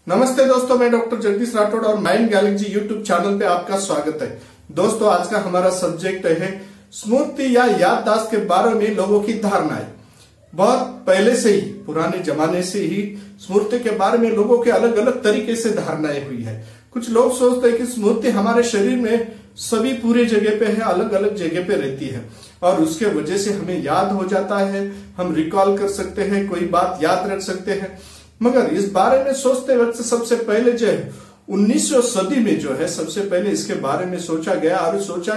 नमस्ते दोस्तों, मैं डॉक्टर जगदीश राठौड़ और माइंड गैलेक्सी यूट्यूब चैनल पे आपका स्वागत है। दोस्तों, आज का हमारा सब्जेक्ट है स्मृति या याददाश्त के बारे में लोगों की धारणाएं। बहुत पहले से ही, पुराने जमाने से ही स्मृति के बारे में लोगों के अलग अलग तरीके से धारणाएं हुई है। कुछ लोग सोचते हैं कि स्मृति हमारे शरीर में सभी पूरे जगह पे है, अलग अलग जगह पे रहती है और उसके वजह से हमें याद हो जाता है, हम रिकॉल कर सकते हैं, कोई बात याद रख सकते हैं। मगर इस बारे में सोचते वक्त सबसे पहले जो है 19वीं सदी में जो है सबसे पहले इसके बारे में सोचा गया और सोचा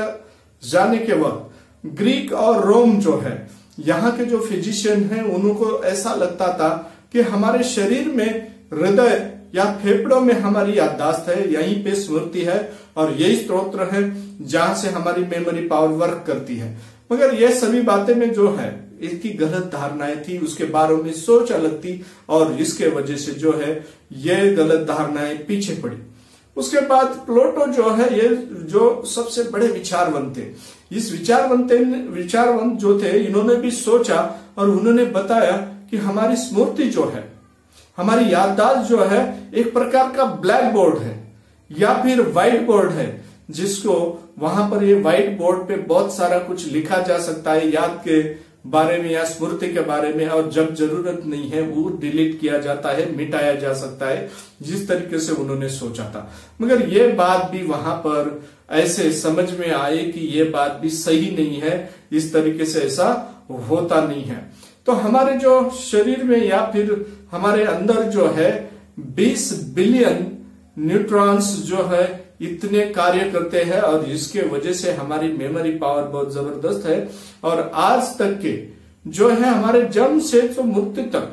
जाने के वक्त ग्रीक और रोम जो है यहाँ के जो फिजिशियन हैं उनको ऐसा लगता था कि हमारे शरीर में हृदय या फेफड़ों में हमारी याददाश्त है, यहीं पे स्मृति है और यही स्त्रोत्र है जहां से हमारी मेमोरी पावर वर्क करती है। मगर ये सभी बातें में जो है इसकी गलत धारणाएं थी, उसके बारे में सोच अलग थी और इसके वजह से जो है ये गलत धारणाएं पीछे पड़ी। उसके बाद प्लेटो जो है ये जो सबसे बड़े विचारवंत थे, इस विचारवंत जो थे इन्होंने भी सोचा और उन्होंने बताया कि हमारी स्मृति जो है, हमारी याददाश्त जो है एक प्रकार का ब्लैक बोर्ड है या फिर व्हाइट बोर्ड है, जिसको वहां पर ये व्हाइट बोर्ड पे बहुत सारा कुछ लिखा जा सकता है याद के बारे में या स्मृति के बारे में, और जब जरूरत नहीं है वो डिलीट किया जाता है, मिटाया जा सकता है, जिस तरीके से उन्होंने सोचा था। मगर ये बात भी वहां पर ऐसे समझ में आए कि ये बात भी सही नहीं है, इस तरीके से ऐसा होता नहीं है। तो हमारे जो शरीर में या फिर हमारे अंदर जो है 20 बिलियन न्यूट्रॉन्स जो है इतने कार्य करते हैं और इसके वजह से हमारी मेमोरी पावर बहुत जबरदस्त है। और आज तक के जो है हमारे जन्म से तो मृत्यु तक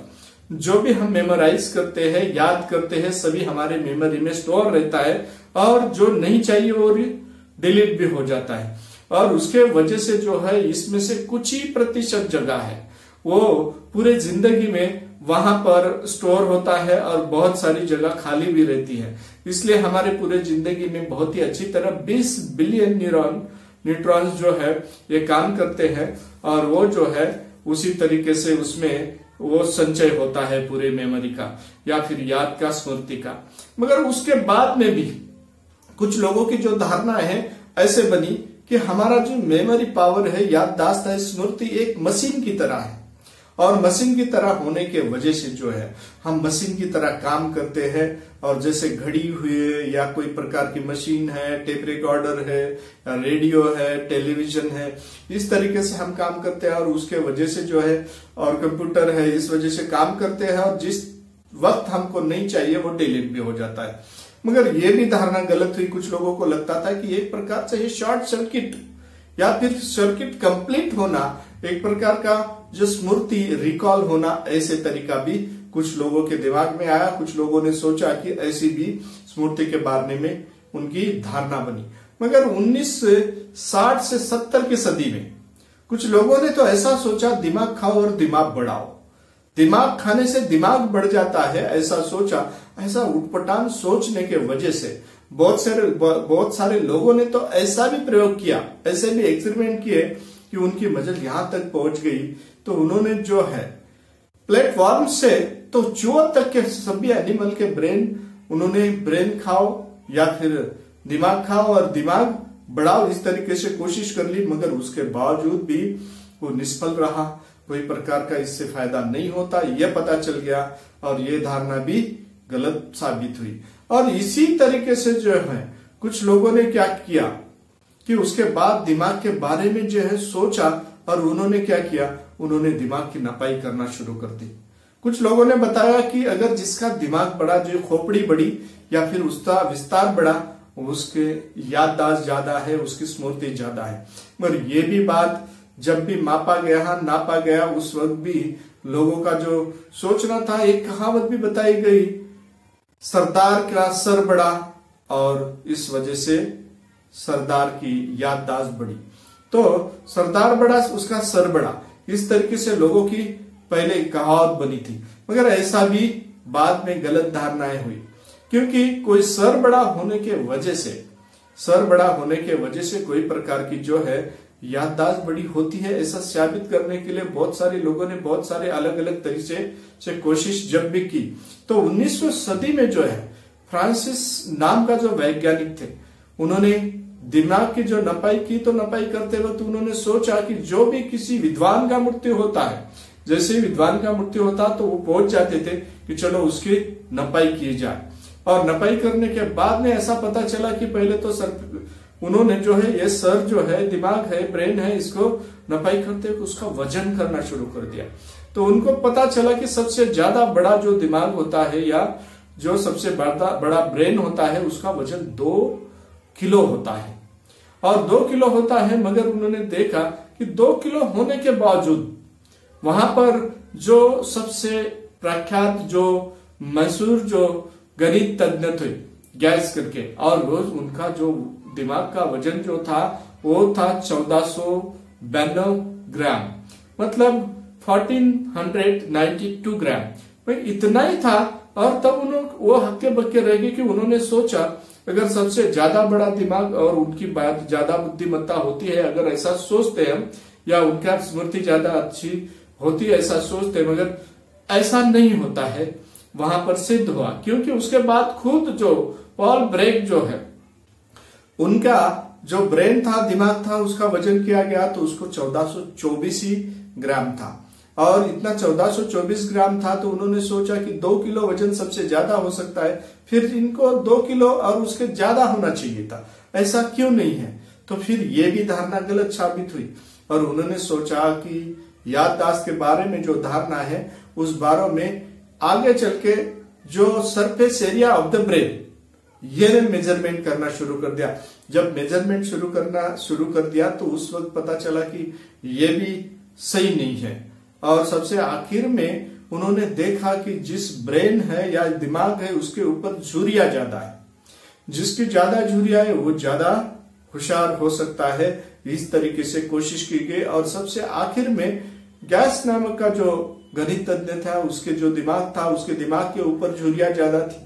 जो भी हम मेमोराइज करते हैं, याद करते हैं, सभी हमारे मेमोरी में स्टोर रहता है और जो नहीं चाहिए वो डिलीट भी हो जाता है। और उसके वजह से जो है इसमें से कुछ ही प्रतिशत जगह है वो पूरे जिंदगी में वहां पर स्टोर होता है और बहुत सारी जगह खाली भी रहती है। इसलिए हमारे पूरे जिंदगी में बहुत ही अच्छी तरह 20 बिलियन न्यूट्रॉन्स जो है ये काम करते हैं और वो जो है उसी तरीके से उसमें वो संचय होता है पूरे मेमोरी का या फिर याद का, स्मृति का। मगर उसके बाद में भी कुछ लोगों की जो धारणा है ऐसे बनी कि हमारा जो मेमोरी पावर है, याददाश्त है, स्मृति एक मशीन की तरह है और मशीन की तरह होने के वजह से जो है हम मशीन की तरह काम करते हैं। और जैसे घड़ी हुई या कोई प्रकार की मशीन है, टेप रिकॉर्डर है, रेडियो है, टेलीविजन है, इस तरीके से हम काम करते हैं और उसके वजह से जो है, और कंप्यूटर है, इस वजह से काम करते हैं और जिस वक्त हमको नहीं चाहिए वो डिलीट भी हो जाता है। मगर ये भी धारणा गलत हुई। कुछ लोगों को लगता था कि एक प्रकार से शॉर्ट सर्किट या फिर सर्किट कंप्लीट होना, एक प्रकार का जो स्मृति रिकॉल होना, ऐसे तरीका भी कुछ लोगों के दिमाग में आया। कुछ लोगों ने सोचा कि ऐसी भी स्मृति के बारे में उनकी धारणा बनी। मगर 1960 से 70 की सदी में कुछ लोगों ने तो ऐसा सोचा, दिमाग खाओ और दिमाग बढ़ाओ, दिमाग खाने से दिमाग बढ़ जाता है, ऐसा सोचा। ऐसा उटपटांग सोचने के वजह से बहुत सारे लोगों ने तो ऐसा भी प्रयोग किया, ऐसे भी एक्सपेरिमेंट किए कि उनकी मजल यहां तक पहुंच गई। तो उन्होंने जो है प्लेटफॉर्म से तो चूहों तक के सभी एनिमल के उन्होंने ब्रेन खाओ या फिर दिमाग खाओ और दिमाग बढ़ाओ, इस तरीके से कोशिश कर ली। मगर उसके बावजूद भी वो निष्फल रहा, कोई प्रकार का इससे फायदा नहीं होता, यह पता चल गया और ये धारणा भी गलत साबित हुई। और इसी तरीके से जो है कुछ लोगों ने क्या किया कि उसके बाद दिमाग के बारे में जो है सोचा और उन्होंने क्या किया, उन्होंने दिमाग की नपाई करना शुरू कर दी। कुछ लोगों ने बताया कि अगर जिसका दिमाग बड़ा, जो खोपड़ी बड़ी या फिर उसका विस्तार बड़ा, उसके याददाश्त ज्यादा है, उसकी स्मृति ज्यादा है। मगर ये भी बात जब भी नापा गया उस वक्त भी लोगों का जो सोचना था, एक कहावत भी बताई गई, सरदार का सर बड़ा और इस वजह से सरदार की याददाश्त बड़ी। तो सरदार बड़ा, उसका सर बड़ा, इस तरीके से लोगों की पहले कहावत बनी थी। मगर ऐसा भी बाद में गलत धारणाएं हुई, क्योंकि कोई सर बड़ा होने के वजह से कोई प्रकार की जो है याददाश्त बड़ी होती है, ऐसा साबित करने के लिए बहुत सारे लोगों ने बहुत सारे अलग अलग तरीके से कोशिश जब भी की। तो 19वीं सदी में जो है फ्रांसिस नाम का जो वैज्ञानिक थे, उन्होंने दिमाग की जो नपाई की, तो नपाई करते वक्त उन्होंने सोचा कि जो भी किसी विद्वान का मृत्यु होता है, जैसे ही विद्वान का मृत्यु होता तो वो पहुंच जाते थे कि चलो उसकी नपाई की जाए। और नपाई करने के बाद में ऐसा पता चला कि पहले तो उन्होंने जो है ये सर जो है, दिमाग है, ब्रेन है, इसको नपाई करते हुए उसका वजन करना शुरू कर दिया। तो उनको पता चला कि सबसे ज्यादा बड़ा जो दिमाग होता है या जो सबसे बड़ा ब्रेन होता है उसका वजन 2 किलो होता है, और 2 किलो होता है। मगर उन्होंने देखा कि 2 किलो होने के बावजूद वहां पर जो सबसे प्रख्यात जो मशहूर जो गणित तज्ञ थे गैस करके, और रोज उनका जो दिमाग का वजन जो था वो था 1492 ग्राम, मतलब 1492 ग्राम, भाई इतना ही था। और तब उन्होंने वो हक्के बक्के रह गए कि उन्होंने सोचा अगर सबसे ज्यादा बड़ा दिमाग और उनकी बात ज्यादा बुद्धिमत्ता होती है, अगर ऐसा सोचते हैं, या उनका स्मृति ज्यादा अच्छी होती है ऐसा सोचते हैं, मगर ऐसा नहीं होता है। वहां पर सिद्ध हुआ, क्योंकि उसके बाद खुद जो पॉल ब्रेक जो है, उनका जो ब्रेन था, दिमाग था, उसका वजन किया गया तो उसको 1424 ही ग्राम था। और इतना 1424 ग्राम था तो उन्होंने सोचा कि 2 किलो वजन सबसे ज्यादा हो सकता है, फिर इनको 2 किलो और उसके ज्यादा होना चाहिए था, ऐसा क्यों नहीं है। तो फिर ये भी धारणा गलत साबित हुई, और उन्होंने सोचा कि याददाश्त के बारे में जो धारणा है उस बारे में आगे चल के जो surface area of the brain, ये मेजरमेंट करना शुरू कर दिया। जब मेजरमेंट शुरू कर दिया तो उस वक्त पता चला कि ये भी सही नहीं है। और सबसे आखिर में उन्होंने देखा कि जिस ब्रेन है या दिमाग है उसके ऊपर झुर्रियां ज्यादा है, जिसकी ज्यादा झुर्रियां है वो ज्यादा होशियार हो सकता है। इस तरीके से कोशिश की गई, और सबसे आखिर में गैस नामक का जो गणित तज्ञ था, उसके जो दिमाग था, उसके दिमाग के ऊपर झुर्रियां ज्यादा थी,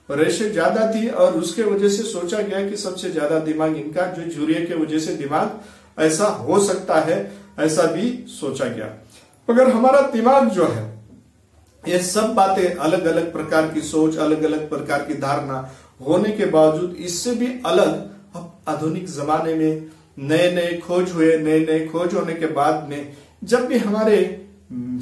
रेशे ज्यादा थी, और उसके वजह से सोचा गया कि सबसे ज्यादा दिमाग इनका, जो झुर्रिया के वजह से दिमाग ऐसा हो सकता है, ऐसा भी सोचा गया। मगर हमारा दिमाग जो है, ये सब बातें, अलग अलग प्रकार की सोच, अलग अलग प्रकार की धारणा होने के बावजूद इससे भी अलग अब आधुनिक जमाने में नए नए खोज हुए, नए नए खोज होने के बाद में जब भी हमारे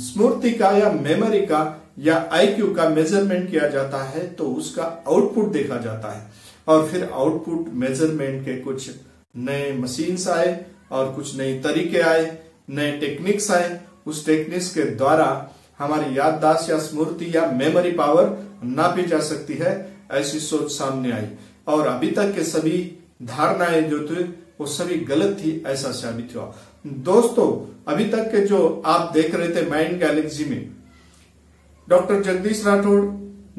स्मृति का या मेमोरी का या आईक्यू का मेजरमेंट किया जाता है तो उसका आउटपुट देखा जाता है। और फिर आउटपुट मेजरमेंट के कुछ नए मशीन्स आए और कुछ नए तरीके आए, नए टेक्निक्स आए। उस टेक्निक्स के द्वारा हमारी याददाश्त या स्मृति या मेमोरी पावर नापी जा सकती है, ऐसी सोच सामने आई। और अभी तक के सभी धारणाएं जो थे वो सभी गलत थी, ऐसा साबित हुआ। दोस्तों, अभी तक के जो आप देख रहे थे माइंड गैलेक्सी में डॉक्टर जगदीश राठौड़,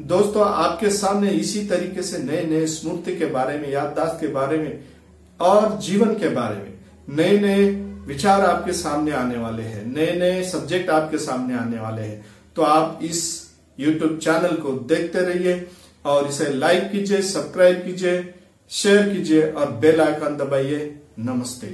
दोस्तों आपके सामने इसी तरीके से नए नए स्मृति के बारे में, याददाश्त के बारे में और जीवन के बारे में नए नए विचार आपके सामने आने वाले हैं, नए नए सब्जेक्ट आपके सामने आने वाले हैं। तो आप इस YouTube चैनल को देखते रहिए और इसे लाइक कीजिए, सब्सक्राइब कीजिए, शेयर कीजिए और बेल आइकन दबाइए। नमस्ते।